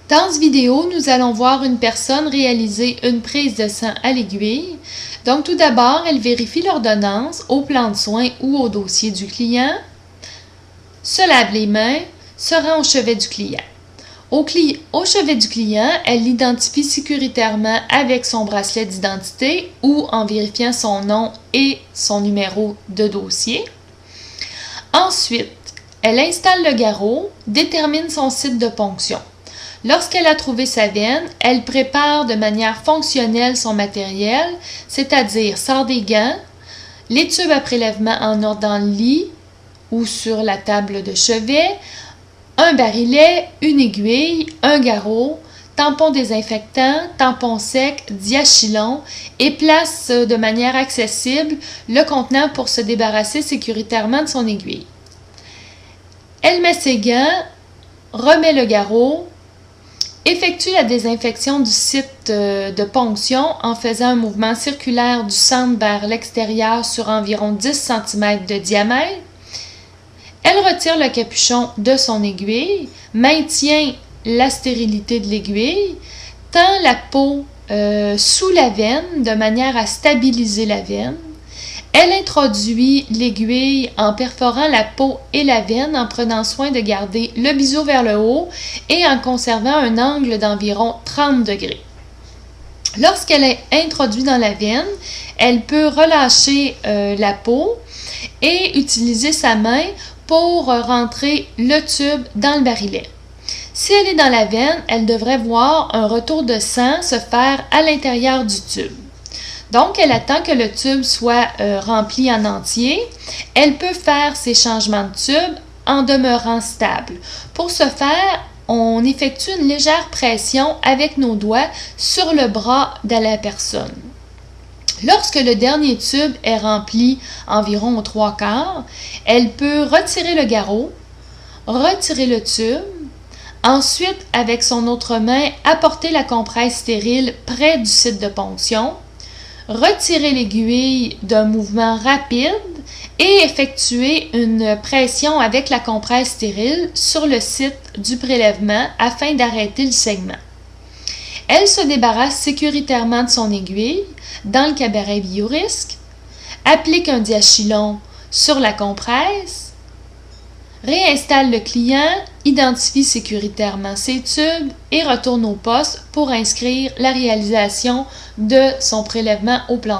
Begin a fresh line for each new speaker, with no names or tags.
Dans cette vidéo, nous allons voir une personne réaliser une prise de sang à l'aiguille. Donc, tout d'abord, elle vérifie l'ordonnance au plan de soins ou au dossier du client, se lave les mains, se rend au chevet du client. Au chevet du client, elle l'identifie sécuritairement avec son bracelet d'identité ou en vérifiant son nom et son numéro de dossier. Ensuite, elle installe le garrot, détermine son site de ponction. Lorsqu'elle a trouvé sa veine, elle prépare de manière fonctionnelle son matériel, c'est-à-dire sort des gants, les tubes à prélèvement en ordre dans le lit ou sur la table de chevet, un barillet, une aiguille, un garrot, tampon désinfectant, tampon sec, diachylon et place de manière accessible le contenant pour se débarrasser sécuritairement de son aiguille. Elle met ses gants, remet le garrot, effectue la désinfection du site de ponction en faisant un mouvement circulaire du centre vers l'extérieur sur environ 10 cm de diamètre. Elle retire le capuchon de son aiguille, maintient la stérilité de l'aiguille, tend la peau sous la veine de manière à stabiliser la veine. Elle introduit l'aiguille en perforant la peau et la veine en prenant soin de garder le biseau vers le haut et en conservant un angle d'environ 30 degrés. Lorsqu'elle est introduite dans la veine, elle peut relâcher la peau et utiliser sa main pour rentrer le tube dans le barillet. Si elle est dans la veine, elle devrait voir un retour de sang se faire à l'intérieur du tube. Donc, elle attend que le tube soit rempli en entier. Elle peut faire ses changements de tube en demeurant stable. Pour ce faire, on effectue une légère pression avec nos doigts sur le bras de la personne. Lorsque le dernier tube est rempli environ aux 3/4, elle peut retirer le garrot, retirer le tube, ensuite, avec son autre main, apporter la compresse stérile près du site de ponction, retirer l'aiguille d'un mouvement rapide et effectuer une pression avec la compresse stérile sur le site du prélèvement afin d'arrêter le saignement. Elle se débarrasse sécuritairement de son aiguille dans le cabaret Biorisque, applique un diachylon sur la compresse, réinstalle le client, identifie sécuritairement ses tubes et retourne au poste pour inscrire la réalisation de son prélèvement au plan.